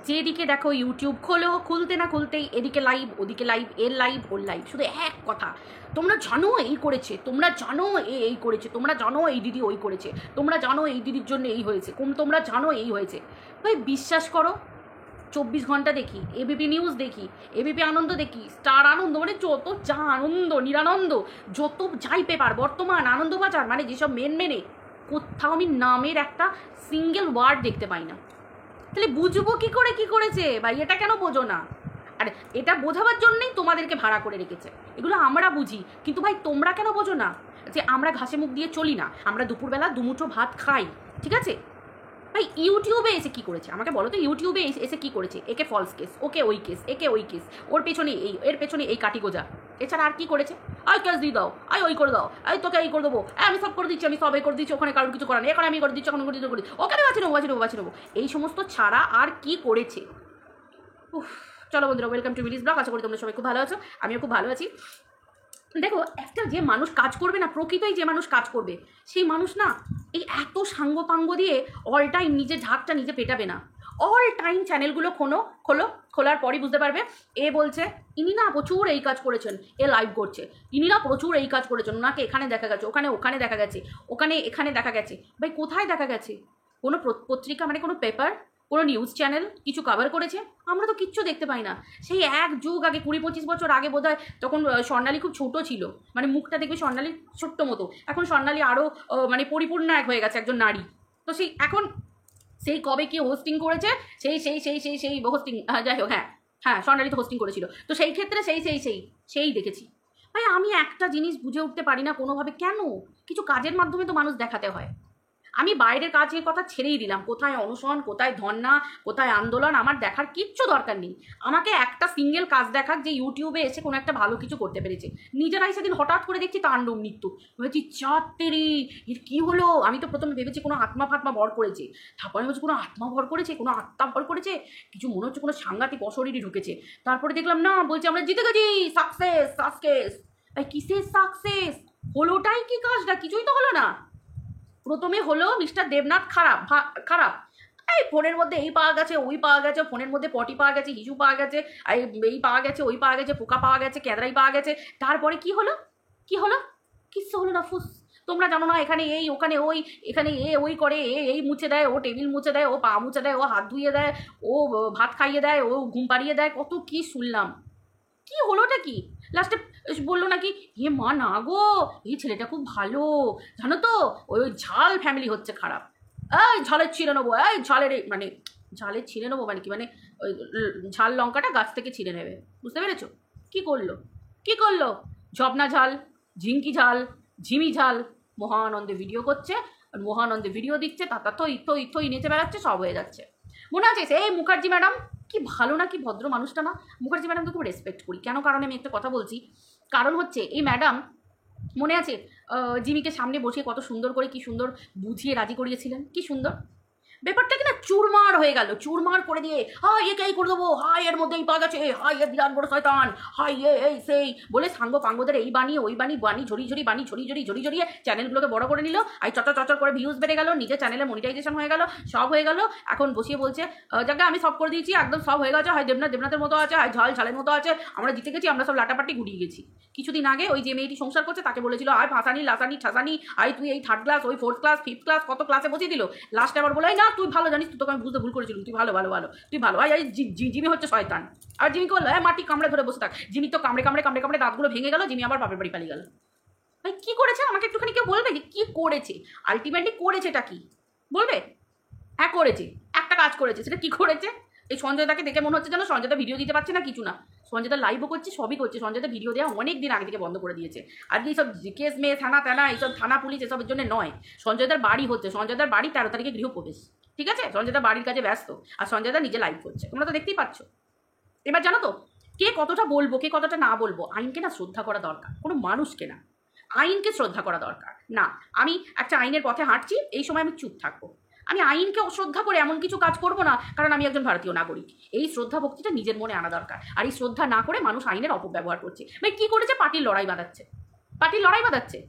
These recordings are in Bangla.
যেদিকে দেখো ইউটিউব খোলো, খুলতে না খুলতেই এদিকে লাইভ, ওদিকে লাইভ, এর লাইভ, ওর লাইভ, শুধু এক কথা, তোমরা জানো এই করেছে, তোমরা জানো এই করেছে, তোমরা জানো এই দিদি ওই করেছে, তোমরা জানো এই দিদির জন্য এই হয়েছে, তোমরা জানো এই হয়েছে। ভাই বিশ্বাস করো, 24 ঘন্টা দেখি, এবিপি নিউজ দেখি, এবিপি আনন্দ দেখি, স্টার আনন্দ, মানে যত যা আনন্দ, নিরানন্দ, যত যাই পেপার, বর্তমান, আনন্দবাজার, মানে যেসব মেনে কোথাও আমি নামের একটা সিঙ্গেল ওয়ার্ড দেখতে পাই না। তাহলে বুঝবো কি করে কি করেছে ভাই? এটা কেন বোঝো না? আর এটা বোঝাবার জন্যই তোমাদেরকে ভাড়া করে রেখেছে। এগুলো আমরা বুঝি, কিন্তু ভাই তোমরা কেন বোঝো না যে আমরা ঘাসে মুখ দিয়ে চলি না, আমরা দুপুরবেলা দুমুঠো ভাত খাই, ঠিক আছে? ভাই ইউটিউবে এসে কি করেছে আমাকে বলো তো? ইউটিউবে এসে কি করেছে? একে ফলস কেস, ওকে ওই কেস, একে ওই কেস, ওর পেছনে এই, এর পেছনে এই কাটি গোজা, এছাড়া আর কি করেছে? আই কেস দিয়ে দাও, আই ওই করে দাও, আই তোকে এই করে দেবো, আমি সব করে দিচ্ছি, আমি সব এই করে দিচ্ছি, ওখানে কারোর কিছু করার নেই, এখানে আমি করে দিচ্ছি, ওখানে করে দিচ্ছি, ওখানে বাঁচি নেবো, এই সমস্ত ছাড়া আর কি করেছে? উফ, চলো বন্ধুরা, ওয়েলকাম টু মিলিস ব্লগ। আশা করি তোমরা সবাই খুব ভালো আছো, আমিও খুব ভালো আছি। দেখো, একটা যে মানুষ কাজ করবে না, প্রকৃতই যে মানুষ কাজ করবে, সেই মানুষ না এই এত সাঙ্গ দিয়ে অল টাইম নিজের ঝাঁকটা নিজে পেটাবে না। অল টাইম চ্যানেলগুলো খোলার পরই বুঝতে পারবে এ বলছে ইনি না প্রচুর এই কাজ করেছেন, এ লাইভ করছে, ইনি না প্রচুর এই কাজ করেছেন, ওনাকে এখানে দেখা গেছে, ওখানে দেখা গেছে, এখানে দেখা গেছে। ভাই কোথায় দেখা গেছে? কোনো পত্রিকা, মানে কোনো পেপার, কোনো নিউজ চ্যানেল কিছু কভার করেছে? আমরা তো কিচ্ছু দেখতে পাই না। সেই এক যুগ আগে, 20-25 বছর আগে বোধহয়, তখন স্বর্ণালী খুব ছোট ছিল, মানে মুখটা দেখবে স্বর্ণালী ছোট্ট মতো। এখন স্বর্ণালী আরও মানে পরিপূর্ণ এক হয়ে গেছে, একজন নারী। তো সেই এখন সেই কবে কি হোস্টিং করেছে, সেই হোস্টিং, যাই হোক, হ্যাঁ স্বর্ণালী তো হোস্টিং করেছিল। তো সেই ক্ষেত্রে সেই দেখেছি। ভাই আমি একটা জিনিস বুঝে উঠতে পারি না কোনোভাবে, কেন কিছু কাজের মাধ্যমে তো মানুষ দেখাতে হয়। আমি বাইরের কাজের কথা ছেড়েই দিলাম, কোথায় অনশন, কোথায় ধর্না, কোথায় আন্দোলন, আমার দেখার কিচ্ছু দরকার নেই। আমাকে একটা সিঙ্গেল কাজ দেখাক যে ইউটিউবে এসে কোনো একটা ভালো কিছু করতে পেরেছে। নিজেরাই সেদিন হঠাৎ করে দেখছি তাণ্ডব নৃত্য, ভেবেছি চাত্তেরি এর কী হলো। আমি তো প্রথমে ভেবেছি কোনো আত্মা ফাত্মা ভর করেছে, তারপরে হচ্ছে কোনো আত্মা ভর করেছে, কোনো আত্মা ভর করেছে, কিছু মনে হচ্ছে কোনো সাংঘাতিক অশরীরই ঢুকেছে। তারপরে দেখলাম না, বলছে আমরা জিতে গেছি, সাকসেস। ভাই কিসের সাকসেস? হলোটাই কি কাজটা? কিছুই তো হলো না। প্রথমে হলো মিস্টার দেবনাথ খারাপ, এই ফোনের মধ্যে এই পাওয়া গেছে, ওই পাওয়া গেছে, ফোনের মধ্যে পটি পাওয়া গেছে, হিসু পাওয়া গেছে, এই পাওয়া গেছে, ওই পাওয়া গেছে, পোকা পাওয়া গেছে, ক্যাদরাই পাওয়া গেছে। তারপরে কি হলো? কিচ্ছু হলো না, ফুস। তোমরা জানো না এখানে এই, ওখানে ওই, এখানে এ ওই করে, এই মুছে দেয়, ও টেবিল মুছে দেয়, ও পা মুছে দেয়, ও হাত ধুয়ে দেয়, ও ভাত খাইয়ে দেয়, ও ঘুম পাড়িয়ে দেয়, কত কি শুনলাম। কি হলোটা কি? লাস্টে বললো নাকি এ মা না গো, এই ছেলেটা খুব ভালো, জানো তো, ওই ঝাল ফ্যামিলি হচ্ছে খারাপ। এই ঝালের ছিঁড়ে নেবো, এই ঝালের মানে ঝালের ছিঁড়ে নেবো মানে কি, মানে ওই ঝাল লঙ্কাটা গাছ থেকে ছিঁড়ে নেবে, বুঝতে পেরেছো? কি করলো? ঝবনা ঝাল, ঝিঙ্কি ঝাল, ঝিমি ঝাল মহানন্দে ভিডিও করছে, আর মহানন্দে ভিডিও দিচ্ছে, তাতা থই নেচে বেড়াচ্ছে, সব হয়ে যাচ্ছে। মনে আছে সেই মুখার্জি ম্যাডাম, কি ভালো না, কি ভদ্র মানুষটা না? মুখার্জি ম্যাডামকে খুব রেসপেক্ট করি। কেন? কারণ আমি একটা কথা বলছি, কারণ হচ্ছে এই ম্যাডাম, মনে আছে জিমিকে সামনে বসিয়ে কত সুন্দর করে, কি সুন্দর বুঝিয়ে রাজি করিয়েছিলেন, কি সুন্দর। ব্যাপারটা কি না চুরমার হয়ে গেল, চুরমার করে দিয়ে হাই একে এই করে দেবো, হাই এর মধ্যে এই পাওয়া গেছে, হাই এর বিরাট বড় শয়তান, হাই এই সেই বলে সাঙ্গ পাঙ্গদের এই বানিয়ে ওই বানি ঝরিয়ে চ্যানেলগুলোকে বড় করে নিল। আর চচর করে ভিউজ বেড়ে গেল, নিজের চ্যানেলে মনিটাইজেশন হয়ে গেল, সব হয়ে গেল। এখন বসিয়ে বলছে যাকে আমি সব করে দিয়েছি, একদম সব হয়ে গেছে, হয় দেবনাথের মতো আছে, হয় ঝালের মতো আছে, আমরা জিতে গেছি, আমরা সব লাটাপাটি গুড়িয়ে গেছি। কিছুদিন আগে ওই যে মেয়েটি সংসার করছে তাকে বলেছিল আয় ফাঁসানি লাসানি ঠাসানি, আয় তুই এই 3rd ক্লাস, ওই 4th ক্লাস, 5th ক্লাস, কত ক্লাসে বসিয়ে দিল। লাস্টে আবার বলে না তুই ভালো জানিস, তুই তোকে আমি বুঝতে ভুল করেছিলাম, তুই ভালো তুই ভালো। আয় জিমি হচ্ছে শয়তান। আর জিমিকে বললো মাটি কামড়ে ধরে বসে থাক। জিমি তো কামড়ে দাঁতগুলো ভেঙে গেল, জিমি আবার বাপের বাড়ি পালিয়ে গেল। ভাই কি করেছে আমাকে একটুখানি কেউ বলবে কি করেছে? আলটিমেটলি করেছেটা কি বলবে? হ্যাঁ করেছে, একটা কাজ করেছে, সেটা কি করেছে? এই সঞ্জয়দাকে দেখে মনে হচ্ছে যেন সঞ্জয়দা ভিডিও দিতে পারছে না, কিছু না, সঞ্জয়দা লাইভও করছে, সবই করছে। সঞ্জয়দা ভিডিও দেওয়া অনেক দিন আগে থেকে বন্ধ করে দিয়েছে। আজকে এইসব কেস মেয়ে থানা এইসব থানা পুলিশ এসবের জন্য নয়, সঞ্জয়দার বাড়ি হচ্ছে, সঞ্জয়দার বাড়ি 13 তারিখে গৃহপ্রবেশ, ঠিক আছে? সঞ্জয়দা বাড়ির কাজে ব্যস্ত, আর সঞ্জয়দা নিজে লাইভ করছে, তোমরা তো দেখতেই পাচ্ছ। এবার জানো তো কে কতটা বলবো, কে কতটা না বলবো? আইনকে না শ্রদ্ধা করা দরকার, কোনো মানুষকে না, আইনকে শ্রদ্ধা করা দরকার। না, আমি একটা আইনের পথে হাঁটছি, এই সময় আমি চুপ থাকবো। আমি আইনকে অশ্রদ্ধা করে এমন কিছু কাজ করব না, কারণ আমি একজন ভারতীয় নাগরিক। এই শ্রদ্ধা ভক্তিটা নিজের মনে আনা দরকার। আর এই শ্রদ্ধা না করে মানুষ আইনের অপব্যবহার করছে। ভাই কী করেছে? পার্টির লড়াই বাঁধাচ্ছে।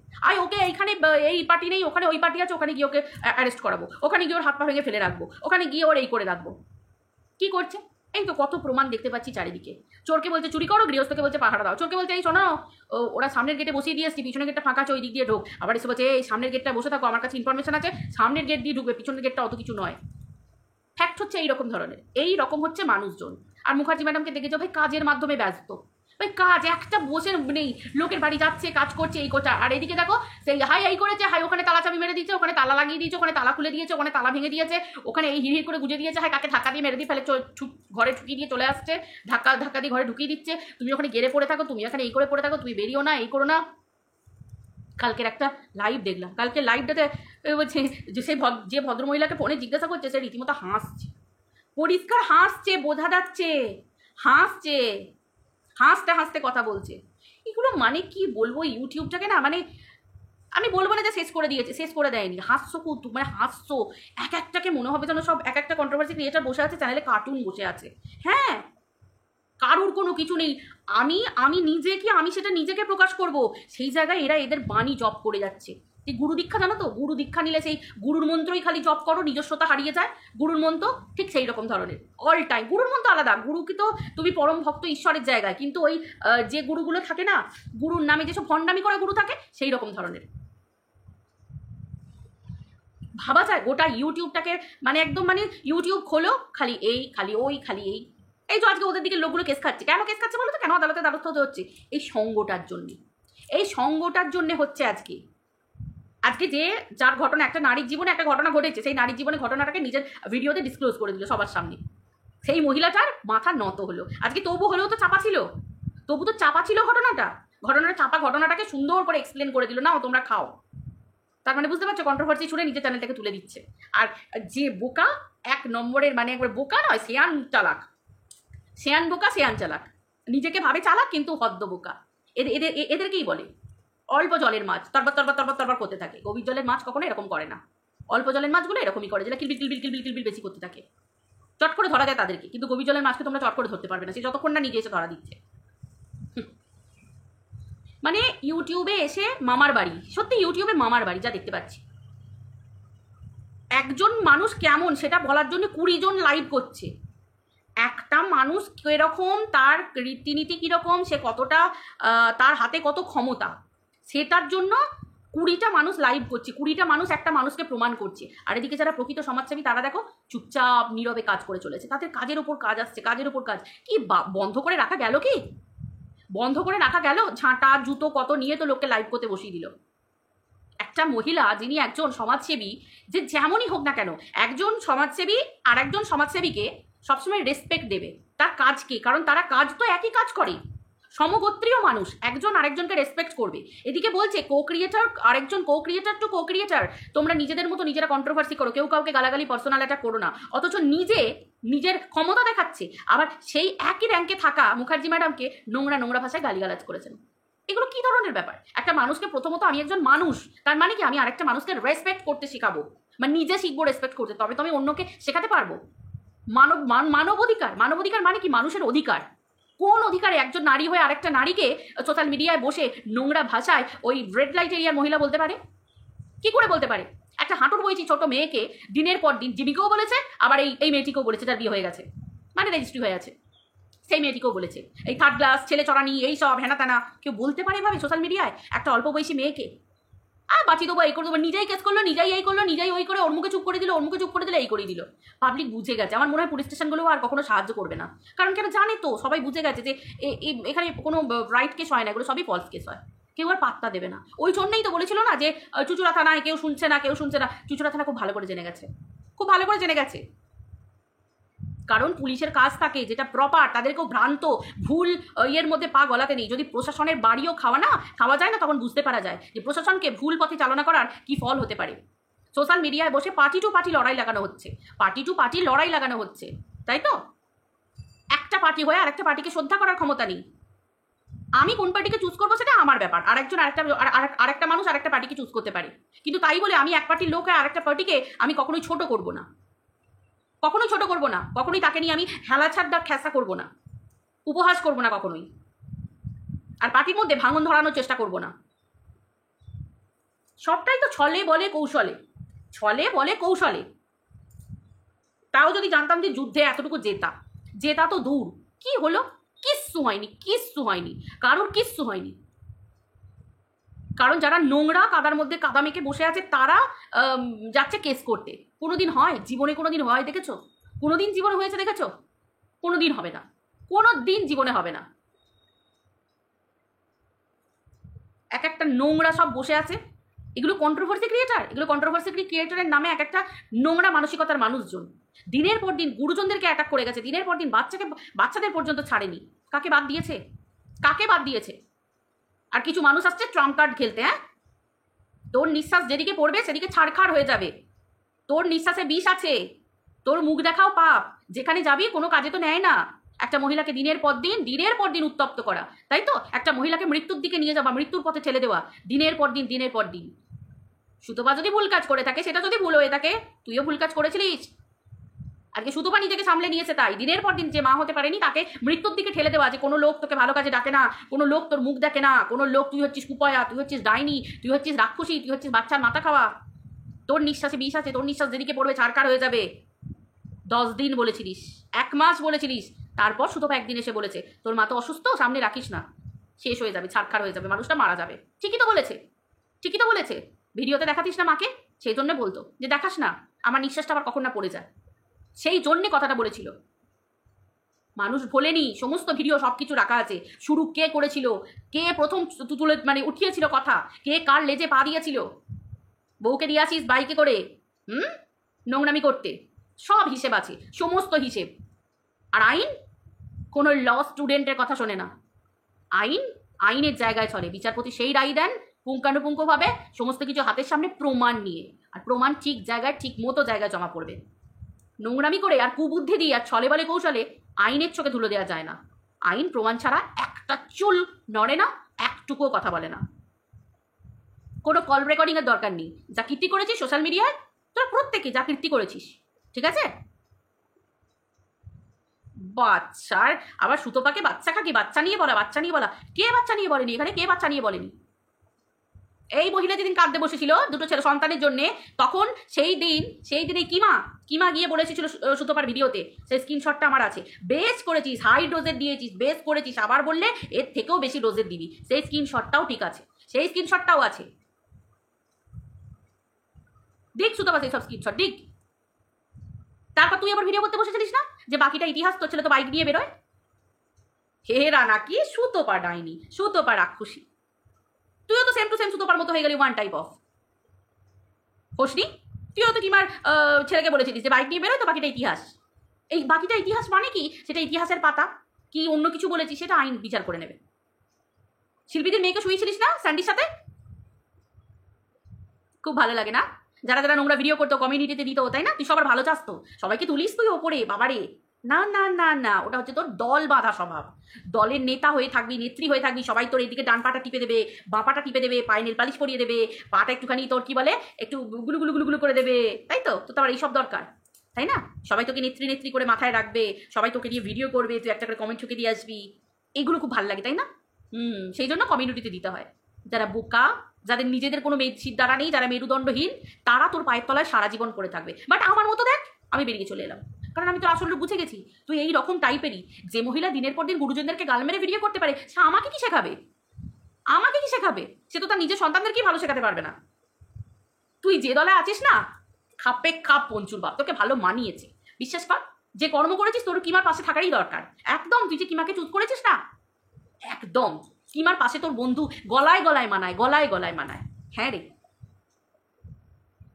ওকে এইখানে এই পার্টি নেই, ওখানে ওই পার্টি আছে, ওখানে গিয়ে ওকে অ্যারেস্ট করাবো, ওখানে গিয়ে ওর হাত পা ভেঙে ফেলে রাখবো, ওখানে গিয়ে ওর এই করে রাখবো। কি করছে? এই তো কত প্রমাণ দেখতে পাচ্ছি চারিদিকে। চোরকে বলছে চুরি করো, গৃহস্থকে বলছে পাহারা দাও। চোরকে বলছে এই শোনো, ওরা সামনের গেটে বসিয়ে দিয়ে এসছি, পিছনের গেটটা ফাঁকা আছে, ওই দিক দিয়ে ঢোক। আবার এসে বলছে এই সামনের গেটটা বসে থাকো, আমার কাছে ইনফরমেশন আছে, সামনের গেট দিয়ে ঢুকবে, পিছনের গেটটা অত কিছু নয়। ফ্যাক্ট হচ্ছে এইরকম ধরনের, এই রকম হচ্ছে মানুষজন। আর মুখার্জি ম্যাডামকে দেখে যাও ভাই কাজের মাধ্যমে ব্যস্ত, ভাই কাজ একটা বসে নেই, লোকের বাড়ি যাচ্ছে, কাজ করছে, এই করছে। আর এদিকে দেখো সেই হাই এই করেছে, হাই ওখানে তালা চাবি মেরে দিয়েছে, ওখানে তালা লাগিয়ে দিয়েছে, ওখানে তালা খুলে দিয়েছে, ওখানে তালা ভেঙে দিয়েছে, ওখানে এই হিড় করে গুজে দিয়েছে, হাই কাকে ধাক্কা দিয়ে মেরে দিয়ে ফেলে ঘরে ঢুকিয়ে দিয়ে চলে আসছে, ধাক্কা দিয়ে ঘরে ঢুকিয়ে দিচ্ছে। তুমি ওখানে গেড়ে পড়ে থাকো, তুমি এখানে এই করে পড়ে থাকো, তুমি বেরিও না, এই করো না। কালকের একটা লাইভ দেখলাম, কালকে লাইভটাতে বলছে যে যে ভদ্রমহিলাকে ফোনে জিজ্ঞাসা করছে সে রীতিমতো হাসছে, পরিষ্কার হাসছে, বোঝা যাচ্ছে হাসছে, হাসতে হাসতে কথা বলছে। এগুলো মানে কি বলবো, ইউটিউবটাকে না মানে আমি বলবো না যে শেষ করে দিয়েছে, শেষ করে দেয়নি। হাসছো কুতু মানে হাসছো, এক একটাকে মনে হবে যেন সব এক একটা কন্ট্রোভার্সি ক্রিয়েটার বসে আছে, চ্যানেলে কার্টুন বসে আছে। হ্যাঁ, কারুর কোনো কিছু নেই। আমি নিজে কি আমি সেটা নিজেকে প্রকাশ করব, সেই জায়গায় এরা এদের বাণী জপ করে যাচ্ছে। এই গুরু দীক্ষা জানো তো, গুরু দীক্ষা নিলে সেই গুরুর মন্ত্রই খালি জপ করো, নিজস্বতা হারিয়ে যায়। গুরুর মন্ত্র ঠিক সেই রকম ধরনের অল টাইম। গুরুর মন্ত্র আলাদা, গুরুকে তো তুমি পরম ভক্ত ঈশ্বরের জায়গায়, কিন্তু ওই যে গুরুগুলো থাকে না, গুরুর নামে যেসব ভণ্ডামি করে গুরু থাকে, সেই রকম ধরনের। ভাবা যায় গোটা ইউটিউবটাকে মানে একদম মানে ইউটিউব খোলো খালি এই খালি ওই খালি এই। এই তো আজকে ওদের দিকে লোকগুলো কেস খাচ্ছে, কেন কেস খাচ্ছে বলো তো, কেন আদালতে দ্বারস্থ হতে হচ্ছে? এই সঙ্গটার জন্যে, এই সঙ্গটার জন্যে হচ্ছে আজকে। আজকে যে যার ঘটনা, একটা নারীর জীবনে একটা ঘটনা ঘটেছে, সেই নারীর জীবনে ঘটনাটাকে নিজের ভিডিওতে ডিসক্লোজ করে দিল সবার সামনে, সেই মহিলাটার মাথা নত হলো। আজকে তবু হলেও তো চাপা ছিল, তবু তো চাপা ছিল ঘটনাটা চাপা ঘটনাটাকে সুন্দর করে এক্সপ্লেন করে দিল, নাও তোমরা খাও। তার মানে বুঝতে পারছো, কন্ট্রোভার্সি ছুড়ে নিজের চ্যানেলটাকে তুলে দিচ্ছে। আর যে বোকা, এক নম্বরের মানে একবার বোকা নয়, শেয়ান চালাক, শেয়ান বোকা শেয়ান চালাক, নিজেকে ভাবে চালাক কিন্তু হদ্দ বোকা। এদেরকেই বলে অল্প জলের মাছ তরবার তরবার তরবার তরবার করতে থাকে। গভীর জলের মাছ কখনো এরকম করে না, অল্প জলের মাছগুলো এরকমই করে, যেটা কিলবিল কিলবিল কিলবিল কিলবিল বেশি করতে থাকে। চট করে ধরা যায় তাদেরকে, কিন্তু গভীর জলের মাছকে তোমরা চট করে ধরতে পারবে না, সে যতক্ষণ না নিজে এসে ধরা দিচ্ছে। মানে ইউটিউবে এসে মামার বাড়ি, সত্যি ইউটিউবে মামার বাড়ি যা দেখতে পাচ্ছি। একজন মানুষ কেমন সেটা বলার জন্য 20 জন লাইভ করছে। একটা মানুষ কিরকম, তার রীতিনীতি কীরকম, সে কতটা তার হাতে কত ক্ষমতা, সেটার জন্য 20টা মানুষ লাইভ করছে, 20টা মানুষ একটা মানুষকে প্রমাণ করছে। আর এদিকে যারা প্রকৃত সমাজসেবী তারা দেখো চুপচাপ নীরবে কাজ করে চলেছে, তাদের কাজের ওপর কাজ আসছে, কাজের ওপর কাজ। কি বন্ধ করে রাখা গেল, কি বন্ধ করে রাখা গেল? ঝাঁটা জুতো কত নিয়ে তো লোককে লাইভ করতে বসিয়ে দিল। একটা মহিলা যিনি একজন সমাজসেবী, যে যেমনই হোক না কেন, একজন সমাজসেবী আর একজন সমাজসেবীকে সবসময় রেসপেক্ট দেবে তার কাজকে, কারণ তারা কাজ তো একই কাজ করে, সমগোত্রীয় মানুষ, একজন আরেকজনকে রেসপেক্ট করবে। এদিকে বলছে কো ক্রিয়েটার, আরেকজন কো ক্রিয়েটার টু কো ক্রিয়েটার, তোমরা নিজেদের মতো নিজেরা কন্ট্রোভার্সি করো, কেউ কাউকে গালাগালি পার্সোনাল অ্যাটাক করো না, অথচ নিজের ক্ষমতা দেখাচ্ছে। আবার সেই একই র্যাঙ্কে থাকা মুখার্জি ম্যাডামকে নোংরা ভাষায় গালিগালাজ করেছেন। এগুলো কি ধরনের ব্যাপার? একটা মানুষকে, প্রথমত আমি একজন মানুষ, তার মানে কি আমি আরেকটা মানুষকে রেসপেক্ট করতে শেখাবো, মানে নিজে শিখবো রেসপেক্ট করতে, তবে তো আমি অন্যকে শেখাতে পারবো। মানবাধিকার মানে কি? মানুষের অধিকার। কোন অধিকারে একজন নারী হয়ে আরেকটা নারীকে সোশ্যাল মিডিয়ায় বসে নোংরা ভাষায় ওই রেড লাইট এরিয়ার মহিলা বলতে পারে? কি করে বলতে পারে? একটা হাঁটুর বইছি ছোট মেয়েকে দিনের পর দিন জিমিকেও বলেছে, আবার এই মেয়েটিকেও বলেছে, যার বিয়ে হয়ে গেছে, মানে রেজিস্ট্রি হয়ে আছে, সেই মেয়েটিকেও বলেছে এই থার্ড ক্লাস, ছেলে চড়ানি, এই সব হেনা তেনা। কেউ বলতে পারে এভাবে সোশ্যাল মিডিয়ায় একটা অল্প বয়সী মেয়েকে? বাঁচিয়ে দেবো, এই করে দেবো, নিজেই কেস করলো, নিজেই এই করলো, নিজেই ওই করে, ওর মুখে চুপ করে দিল, ওর মুখে চুপ করে দিল, এই করে দিল। পাবলিক বুঝে গেছে। আমার মনে হয় পুলিশ স্টেশনগুলোও আর কখনো সাহায্য করবে না, কারণ কেন জানে তো, সবাই বুঝে গেছে যে এখানে কোনো রাইট কেস হয় না, এগুলো সবই ফলস কেস হয়, কেউ আর পাত্তা দেবে না। ওই জন্যই তো বলেছিল না যে চুচুড়া থানায় কেউ শুনছে না। চুচুড়া থানা খুব ভালো করে জেনে গেছে, কারণ পুলিশের কাজ থাকে যেটা প্রপার, তাদেরকেও ভ্রান্ত ভুল ইয়ের মধ্যে পা গলাতে নেই। যদি প্রশাসনের বাড়িও খাওয়া যায় না, তখন বুঝতে পারা যায় যে প্রশাসনকে ভুল পথে চালনা করার কি ফল হতে পারে। সোশ্যাল মিডিয়ায় বসে পার্টি টু পার্টি লড়াই লাগানো হচ্ছে, তাই তো? একটা পার্টি হয়ে আরেকটা পার্টিকে শ্রদ্ধা করার ক্ষমতা নেই। আমি কোন পার্টিকে চুজ করবো সেটা আমার ব্যাপার, আরেকটা মানুষ আরেকটা পার্টিকে চুজ করতে পারে, কিন্তু তাই বলে আমি এক পার্টির লোক হয়ে আরেকটা পার্টিকে আমি কখনোই ছোট করবো না, কখনোই তাকে নিয়ে আমি হেলাছাড় খেসা করবো না, উপহাস করবো না কখনোই, আর পার্টির মধ্যে ভাঙন ধরানোর চেষ্টা করবো না। সবটাই তো ছলে বলে কৌশলে। তাও যদি জানতাম যে যুদ্ধে এতটুকু জেতা তো দূর, কি হলো? কিচ্ছু হয়নি, কিচ্ছু হয়নি, কারোর কিচ্ছু হয়নি। কারণ যারা নোংরা কাদার মধ্যে কাদা মেখে বসে আছে তারা যাচ্ছে কেস করতে। কোনোদিন হয় জীবনে? কোনোদিন হয় দেখেছো? কোনোদিন জীবনে হয়েছে দেখেছো? কোনোদিন হবে না, কোনোদিন জীবনে হবে না। এক একটা নোংরা সব বসে আছে, এগুলো কন্ট্রোভার্সি ক্রিয়েটার, এগুলো কন্ট্রোভার্সি ক্রিয়েটারের নামে এক একটা নোংরা মানসিকতার মানুষজন দিনের পর দিন গুরুজনদেরকে অ্যাটাক করে গেছে, দিনের পর দিন বাচ্চাদের পর্যন্ত ছাড়েনি। কাকে বাদ দিয়েছে? কাকে বাদ দিয়েছে? আর কিছু মানুষ আসছে ট্রাম্প কার্ড খেলতে। হ্যাঁ, তোর নিঃশ্বাস যেদিকে পড়বে সেদিকে ছাড়খাড় হয়ে যাবে। তোর নিঃশ্বাসে বিষ আছে, তোর মুখ দেখাও পাপ, যেখানে যাবি কোনো কাজে তো নেয় না। একটা মহিলাকে দিনের পর দিন উত্তপ্ত করা, তাই তো? একটা মহিলাকে মৃত্যুর দিকে নিয়ে যাওয়া, মৃত্যুর পথে ঠেলে দেওয়া দিনের পর দিন। সুতপা যদি ভুল কাজ করে থাকে, সেটা যদি ভুল হয়ে থাকে, তুইও ভুল কাজ করেছিলিস। আজকে সুতপা নিজেকে সামলে নিয়েছে, তাই দিনের পর দিন যে মা হতে পারেনি তাকে মৃত্যুর দিকে ঠেলে দেওয়া, যে কোনো লোক তোকে ভালো কাজে ডাকে না, কোনো লোক তোর মুখ দেখে না, কোনো লোক, তুই হচ্ছিস কুপয়া, তুই হচ্ছিস ডাইনি, তুই হচ্ছিস রাক্ষসী, তুই হচ্ছিস বাচ্চার মাথা খাওয়া। তোর নিঃশ্বাসে বিষ আছে, তোর নিঃশ্বাস যেদিকে পড়বে ছাড়খাড় হয়ে যাবে। 10 দিন বলেছিলিস, 1 মাস বলেছিলিস, তারপর সুতপা একদিন এসে বলেছে তোর মা তো অসুস্থ, সামনে রাখিস না, শেষ হয়ে যাবে, ছাড়খাড় হয়ে যাবে, মানুষটা মারা যাবে। ঠিকই তো বলেছে, ঠিকই তো বলেছে। ভিডিওতে দেখাতিস না মাকে, সেই জন্য বলতো যে দেখাস না, আমার নিঃশ্বাসটা আবার কখন না পড়ে যায়, সেই জন্যে কথাটা বলেছিল। মানুষ ভোলেনি, সমস্ত ভিডিও সবকিছু রাখা আছে। শুরু কে করেছিল, কে প্রথম তুলে মানে উঠিয়েছিল কথা, কে কার লেজে পা দিয়েছিল, বউকে দিয়ে আসিস বাইকে করে নোংরামি করতে, সব হিসেব আছে, সমস্ত হিসেব। আর আইন, কোনো ল স্টুডেন্টের কথা শোনে না। আইন আইনের জায়গায় চলে, বিচারপতি সেই রায় দেন পুঙ্খানুপুঙ্খভাবে, সমস্ত কিছু হাতের সামনে প্রমাণ নিয়ে, আর প্রমাণ ঠিক জায়গায় ঠিক মতো জায়গায় জমা পড়বে। নোংরামি করে আর কুবুদ্ধি দিয়ে আর ছলে বলে কৌশলে আইনের চোখে ধুলো দেওয়া যায় না। আইন প্রমাণ ছাড়া একটা চুল নড়ে না, একটুকুও কথা বলে না। কোনো কল রেকর্ডিংয়ের দরকার নেই। যা কীর্তি করেছিস সোশ্যাল মিডিয়ায়, তোরা প্রত্যেকে যা কীর্তি করেছিস, ঠিক আছে? বাচ্চার আবার সুতপাকে বাচ্চা খাকি, বাচ্চা নিয়ে বলা, বাচ্চা নিয়ে বলা, কে বাচ্চা নিয়ে বলেনি এখানে? কে বাচ্চা নিয়ে বলেনি? এই মহিলা যেদিন কাঁদতে বসেছিল দুটো ছেলে সন্তানের জন্য, তখন সেই দিনে কিমা গিয়ে বলেছিল সুতপার ভিডিওতে, সেই স্ক্রিনশটটা আমার আছে, বেশ করেছিস, হাই ডোজের দিয়েছিস, বেশ করেছিস, আবার বললে এর থেকেও বেশি ডোজের দিবি, সেই স্ক্রিনশটটাও ঠিক আছে, সেই স্ক্রিনশটটাও আছে। দেখ সুতপা সেই সব স্ক্রিনশট দেখ। তারপর তুই আবার ভিডিও করতে বসেছিলিস না যে বাকিটা ইতিহাস, তোর ছেলে তো বাইক নিয়ে বেরোয়। হেরা নাকি সুতপা ডাইনি, সুতপা রাক্ষসী, তুইও তো সেম টু সেম সুতপার মতো হয়ে গেলি, ওয়ান টাইপ অফ। হোসনি, তুইও তো কিমার ছেলেকে বলেছিলিস যে বাইক নিয়ে বেরোয়, তো বাকিটা ইতিহাস। এই বাকিটা ইতিহাস মানে কি? সেটা ইতিহাসের পাতা, কি অন্য কিছু বলেছিস সেটা আইন বিচার করে নেবে। শিল্পীদের মেয়েকে শুয়েছিলিস না স্যান্ডির সাথে? খুব ভালো লাগে না যারা যারা নোংরা ভিডিও করতো, কমিউনিটিতে দিত, তাই না? তুই সবার ভালো চাস তো, সবাইকে তুলিস তুই ওপরে, বাবারে। না না না না, ওটা হচ্ছে তোর দল বাঁধা স্বভাব। দলের নেতা হয়ে থাকবি, নেত্রী হয়ে থাকবি, সবাই তোর এদিকে ডান পাটা টিপে দেবে, বাঁ পাটা টিপে দেবে, পায়ে নেল পালিশ পরিয়ে দেবে, পাটা একটুখানি তোর কি বলে একটু গুলু গুলু গুলু গুলু করে দেবে, তাই তো? তো তোমার এইসব দরকার, তাই না? সবাই তোকে নেত্রী করে মাথায় রাখবে, সবাই তোকে দিয়ে ভিডিও করবে, তুই একটা করে কমেন্ট ঠুকে দিয়ে আসবি, এগুলো খুব ভালো লাগে, তাই না? সেই জন্য কমিউনিটিতে দিতে হয়। যারা বোকা, যাদের নিজেদের কোনো মেধশির দ্বারা নেই, যারা মেরুদণ্ডহীন, তারা তোর পায়ের তলায় সারা জীবন পড়ে থাকবে। বাট আমার মতো দেখ, আমি বেরিয়ে চলে এলাম, কারণ আমি তো আসলে বুঝে গেছি তুই এই রকম টাইপেরই। যে মহিলা দিনের পর দিন গুরুজনদেরকে গাল মেরে ভিডিও করতে পারে, সে আমাকে কি শেখাবে? আমাকে কি শেখাবে? সে তো তার নিজের সন্তানদেরকেই ভালো শেখাতে পারবে না। তুই যে দলে আছিস না, খাপে খাপ পঞ্চুর বাপ, তোকে ভালো মানিয়েছে, বিশ্বাস কর। যে কর্ম করেছিস তোর কিমার পাশে থাকারই দরকার, একদম। তুই যে কিমাকে চুজ করেছিস না, একদম কিমার পাশে তোর বন্ধু গলায় গলায় মানায়, গলায় গলায় মানায়। হ্যাঁ রে,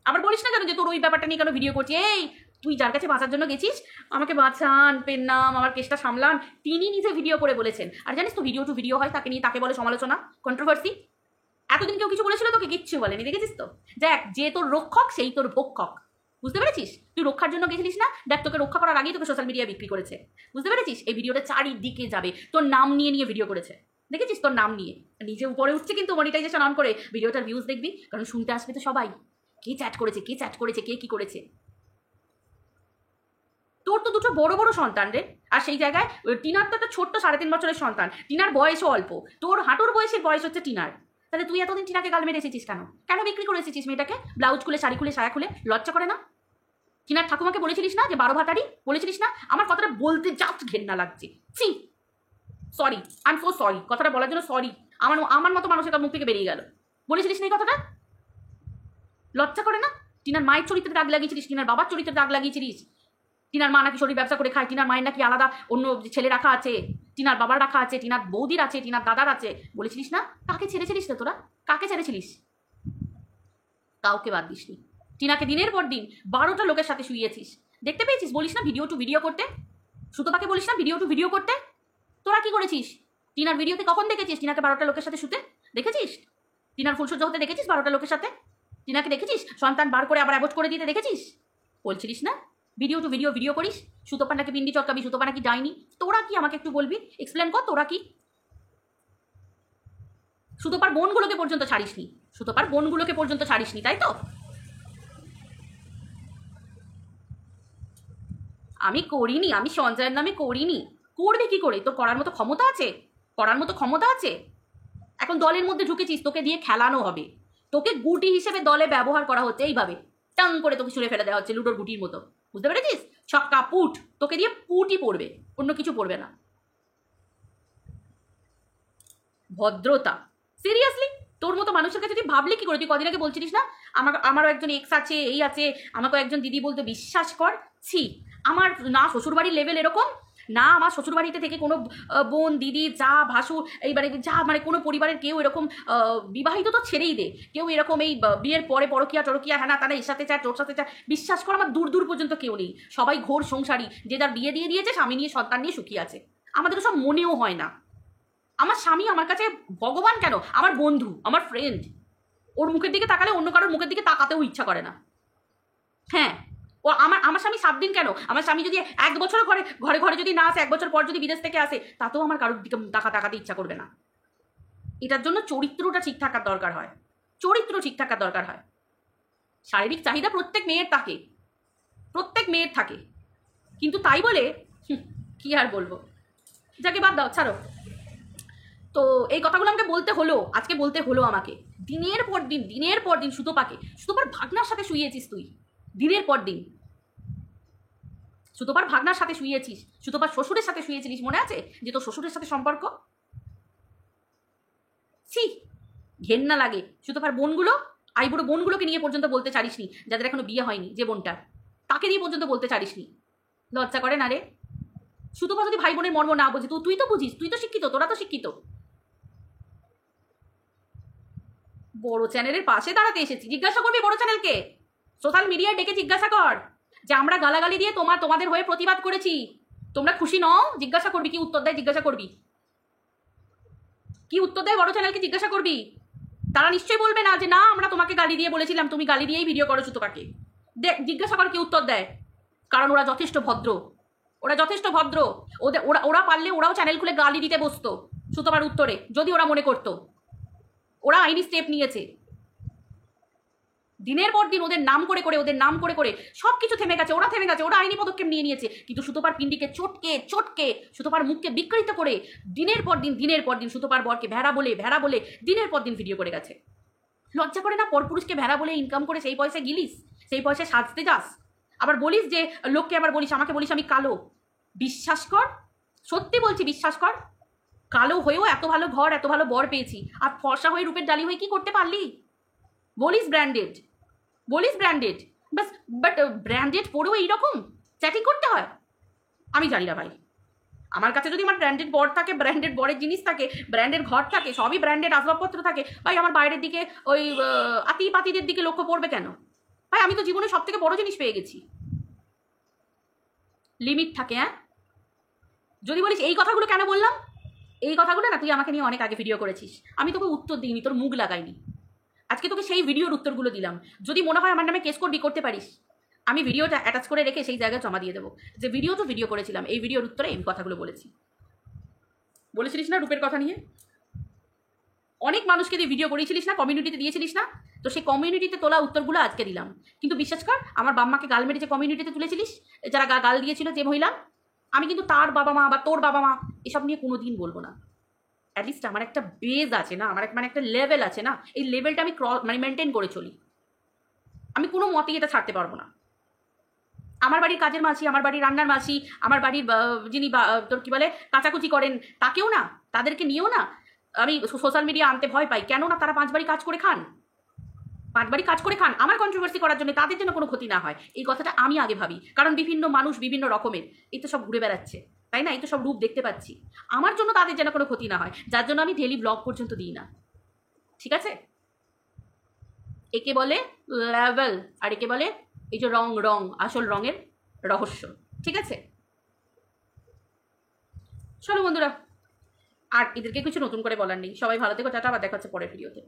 আবার বলিস না কেন যে তোর ওই ব্যাপারটা নিয়ে কেন ভিডিও করছি? এই তুই যার কাছে বাঁচার জন্য গেছিস, আমাকে বাঁচান, পেন্নাম, আমার কেসটা সামলান, তিনি নিজে ভিডিও করে বলেছেন। আর জানিস তো ভিডিও টু ভিডিও হয়, তাকে নিয়ে তাকে বলে সমালোচনা, কন্ট্রোভার্সি। এতদিন কেউ কিছু বলেছিল তোকে? কিচ্ছু বলেনি, দেখেছিস তো? দেখ, যে তোর রক্ষক সেই তোর ভক্ষক, বুঝতে পেরেছিস? তুই রক্ষার জন্য গেছিলিস না, দেখ তোকে রক্ষা করার আগেই তোকে সোশ্যাল মিডিয়া বিক্রি করেছে, বুঝতে পেরেছিস? এই ভিডিওটা চারিদিকে যাবে, তোর নাম নিয়ে নিয়ে ভিডিও করেছে, দেখেছিস? তোর নাম নিয়ে নিজে উপরে উঠছে, কিন্তু মনিটাইজেশন অন করে ভিডিওটার ভিউজ দেখবি, কারণ শুনতে আসবে তো সবাই, কে চ্যাট করেছে, কে চ্যাট করেছে, কে কি করেছে। তোর তো দুটো বড় বড় সন্তান রে, আর সেই জায়গায় টিনার তো একটা ছোট্ট 3.5 বছরের সন্তান, টিনার বয়সও অল্প, তোর হাঁটুর বয়সের বয়স হচ্ছে টিনার। তাহলে তুই এতদিন টিনাকে গাল মেরে এসেছিস কেন? কেন বিক্রি করে এসেছিস মেয়েটাকে? ব্লাউজ খুলে, শাড়ি খুলে, সায়া খুলে, লজ্জা করে না? টিনার ঠাকুমাকে বলেছিলিস না যে 12 ভাতারি, বলেছিলিস না? আমার কথাটা বলতে জাস্ট ঘেন্না লাগছে। ছি, sorry, I am so sorry, কথাটা বলার জন্য সরি। আমার মতো মানুষের মুখ থেকে বেরিয়ে গেল। বলেছিলিস না এই কথাটা? লজ্জা করে না? টিনার মায়ের চরিত্রে দাগ লাগিয়েছিলিস, টিনার বাবার চরিত্রে দাগ লাগিয়েছিলিস। টিনার মা নাকি শরীর ব্যবসা করে খায়, টিনার মায়ের নাকি আলাদা অন্য ছেলে রাখা আছে, টিনার বাবার রাখা আছে, টিনার বৌদির আছে, টিনার দাদার আছে। বলেছিলিস না? কাকে ছেড়েছিলিস রে তোরা? কাকে ছেড়েছিলিস? কাউকে বাদ দিসনি। টিনাকে দিনের পর দিন 12টা লোকের সাথে শুইয়েছিস। দেখতে পেয়েছিস? বলিস না ভিডিও টু ভিডিও করতে? সুতপাকে বলিস না ভিডিও টু ভিডিও করতে? তোরা কি করেছিস? টিনার ভিডিওতে কখন দেখেছিস টিনাকে 12টা লোকের সাথে শুতে? দেখেছিস? টিনার ফুলসজ্জা হতে দেখেছিস 12টা লোকের সাথে? টিনাকে দেখেছিস সন্তান বার করে আবার অ্যাবর্ট করে দিতে দেখেছিস? বলছিলিস না ভিডিও টু ভিডিও ভিডিও করিস, সুতপা নাকি পিন্ডি চটকাবি, সুতপা নাকি যায়নি। তোরা কি আমাকে একটু বলবি, এক্সপ্লেন কর তোরা কি? সুতপার বোনগুলোকে পর্যন্ত ছাড়িসনি, সুতপার বোনগুলোকে পর্যন্ত ছাড়িসনি, তাই তো? আমি করিনি, আমি সঞ্জয়ের নামে করিনি। করবে কি করে? তোর করার মতো ক্ষমতা আছে? করার মতো ক্ষমতা আছে? এখন দলের মধ্যে ঢুকেছিস, তোকে দিয়ে খেলানো হবে, তোকে গুটি হিসেবে দলে ব্যবহার করা হচ্ছে। এইভাবে টাং করে তোকে ছুঁড়ে ফেলে দেওয়া হচ্ছে লুডোর গুটির মতো, বুঝতে পেরেছিস? ছক্কা পুট, তোকে দিয়ে পুটই পড়বে, অন্য কিছু পড়বে না। ভদ্রতা, সিরিয়াসলি তোর মতো মানুষের কাছে তুই ভাবলে কি করে? তুই কদিন আগে বলছিলিস না আমারও একজন এক্স আছে, এই আছে, আমাকেও একজন দিদি বলতে, বিশ্বাস কর। ছি, আমার না শ্বশুরবাড়ির লেভেল এরকম, না আমার শ্বশুরবাড়িতে থেকে কোনো বোন, দিদি, যা, ভাসুর, এইবারে যা, মানে কোনো পরিবারের কেউ এরকম বিবাহিত তো ছেড়েই দে, কেউ এরকম এই বিয়ের পরে পরকিয়া টরকিয়া হ্যাঁ না তারা এর সাথে চায় তোর সাথে চায়, বিশ্বাস কর আমার দূর দূর পর্যন্ত কেউ নেই। সবাই ঘোর সংসারী, যে যার বিয়ে দিয়ে দিয়েছে, স্বামী নিয়ে সন্তান নিয়ে সুখী আছে। আমাদের সব মনেও হয় না। আমার স্বামী আমার কাছে ভগবান কেন, আমার বন্ধু, আমার ফ্রেন্ড। ওর মুখের দিকে তাকালে অন্য কারোর মুখের দিকে তাকাতেও ইচ্ছা করে না। হ্যাঁ, ও আমার স্বামী 7 দিন কেন, আমার স্বামী যদি 1 বছর ঘরে ঘরে ঘরে যদি না আসে, 1 বছর পর যদি বিদেশ থেকে আসে, তাতেও আমার কারোর দিকে তাকাতে ইচ্ছা করবে না। এটার জন্য চরিত্রটা ঠিক থাকার দরকার হয়, চরিত্র ঠিক থাকার দরকার হয়। শারীরিক চাহিদা প্রত্যেক মেয়ের থাকে, প্রত্যেক মেয়ের থাকে, কিন্তু তাই বলে কি আর বলবো, যাকে বাদ দাও, ছাড়ো। তো এই কথাগুলো আমাকে বলতে হলো, আজকে বলতে হলো আমাকে। দিনের পর দিন সুতপার ভাগনার সাথে শুয়েছিস তুই, দিনের পর দিন সুতপার ভাগনার সাথে শুয়েছিস, সুতপার শ্বশুরের সাথে শুয়েছিলিস, মনে আছে যে তোর শ্বশুরের সাথে সম্পর্ক? ছি, ঘেন্না লাগে। সুতপার বোনগুলো, আইবুড়ো বোনগুলোকে নিয়ে পর্যন্ত বলতে চারিসনি, যাদের এখনো বিয়ে হয়নি, যে বোনটার, তাকে দিয়ে পর্যন্ত বলতে চারিসনি। লজ্জা করে না রে? সুতপা যদি ভাই বোনের মর্ম না বোঝে, তুই তো বুঝিস, তুই তো শিক্ষিত, তোরা তো শিক্ষিত। বড় চ্যানেলের পাশে দাঁড়াতে এসেছি, জিজ্ঞাসা করবি বড় চ্যানেলকে, সোশ্যাল মিডিয়ায় ডেকে জিজ্ঞাসা কর যে আমরা গালাগালি দিয়ে তোমাদের হয়ে প্রতিবাদ করেছি, তোমরা খুশি নও? জিজ্ঞাসা করবি, কি উত্তর দেয় জিজ্ঞাসা করবি, কি উত্তর দেয় বড় চ্যানেলকে জিজ্ঞাসা করবি। তারা নিশ্চয়ই বলবে না যে না আমরা তোমাকে গালি দিয়ে বলেছিলাম, তুমি গালি দিয়েই ভিডিও করো সুতপাকে। জিজ্ঞাসা কর কি উত্তর দেয়, কারণ ওরা যথেষ্ট ভদ্র, ওরা যথেষ্ট ভদ্র। ওরা পারলে ওরাও চ্যানেল খুলে গালি দিতে বসতো সুতপার উত্তরে, যদি ওরা মনে করতো। ওরা আইনি স্টেপ নিয়েছে, দিনের পর দিন ওদের নাম করে সব কিছু থেমে গেছে, ওরা আইনি পদক্ষেপ নিয়ে নিয়েছে। কিন্তু সুতপার পিন্ডিকে চটকে সুতপার মুখকে বিকৃত করে দিনের পর দিন সুতপার বরকে ভেড়া বলে দিনের পর দিন ভিডিও করে গেছে। লজ্জা করে না? পরপুরুষকে ভেড়া বলে ইনকাম করে সেই পয়সা গিলিস, সেই পয়সায় সাজতে যাস, আবার বলিস যে লোককে, আবার বলিস আমাকে, বলিস আমি কালো। বিশ্বাস কর, সত্যি বলছি, বিশ্বাস কর, কালো হয়েও এত ভালো ঘর, এত ভালো বর পেয়েছি, আর ফর্সা হয়ে রূপের ডালি হয়ে কি করতে পারলি? বলিস ব্র্যান্ডেড বাট ব্র্যান্ডেড পরেও এইরকম চ্যাটিং করতে হয়? আমি জানি না ভাই, আমার কাছে যদি আমার ব্র্যান্ডেড বর থাকে, ব্র্যান্ডেড বরের জিনিস থাকে, ব্র্যান্ডেড ঘর থাকে, সবই ব্র্যান্ডেড আসবাবপত্র থাকে, ভাই আমার বাইরের দিকে ওই আতি পাতিদের দিকে লক্ষ্য পড়বে কেন? ভাই আমি তো জীবনে সব থেকে বড় জিনিস পেয়ে গেছি। লিমিট থাকে। হ্যাঁ, যদি বলিস এই কথাগুলো কেন বললাম, এই কথাগুলো না তুই আমাকে নিয়ে অনেক আগে ভিডিও করেছিস, আমি তোকে উত্তর দিইনি, তোর মুখ লাগাইনি, আজকে তোকে সেই ভিডিওর উত্তরগুলো দিলাম। যদি মনে হয় আমার নামে কেস করতে পারিস, আমি ভিডিওটা অ্যাটাচ করে রেখে সেই জায়গায় জমা দিয়ে দেবো যে ভিডিও করেছিলাম, এই ভিডিওর উত্তরে এই কথাগুলো বলেছিলিস না রূপের কথা নিয়ে। অনেক মানুষকে দিয়ে ভিডিও করিয়েছিলিস না, কমিউনিটিতে দিয়েছিলিস না, তো সেই কমিউনিটিতে তোলা উত্তরগুলো আজকে দিলাম। কিন্তু বিশ্বাস কর, আমার বাম্মাকে গাল মেরে যে কমিউনিটিতে তুলেছিলিস, যারা গাল দিয়েছিল যে মহিলা, আমি কিন্তু তার বাবা মা বা তোর বাবা মা এসব নিয়ে কোনো দিন বলবো না। অ্যাটলিস্ট আমার একটা বেজ আছে না, আমার একটা লেভেল আছে না, এই লেভেলটা আমি মেনটেন করে চলি, আমি কোনো মতেই এটা ছাড়তে পারবো না। আমার বাড়ির কাজের মাসি, আমার বাড়ির রান্নার মাসি, আমার বাড়ির যিনি তোর কি বলে কাচাকুচি করেন, তাকেও না, তাদেরকে নিয়েও না আমি সোশ্যাল মিডিয়া আনতে ভয় পাই। কেন না, তারা 5 বাড়ি কাজ করে খান, 5 বাড়ি কাজ করে খান, আমার কন্ট্রোভার্সি করার জন্য, তাদের যেন কোনো ক্ষতি না হয়, এই কথাটা আমি আগে ভাবি। কারণ বিভিন্ন মানুষ বিভিন্ন রকমের, এই তো সব ঘুরে বেড়াচ্ছে, তাই না? এই তো সব রূপ দেখতে পাচ্ছি, আমার জন্য তাদের যেন কোনো ক্ষতি না হয়, যার জন্য আমি ডেলি ব্লগ পর্যন্ত দিই না। ঠিক আছে? একে বলে লেভেল, আর একে বলে এই যে রং আসল রঙের রহস্য। ঠিক আছে? চলো বন্ধুরা, আর এদেরকে কিছু নতুন করে বলার নেই। সবাই ভালো থেকো, টাটা, আবার দেখা হচ্ছে পরের ভিডিওতে।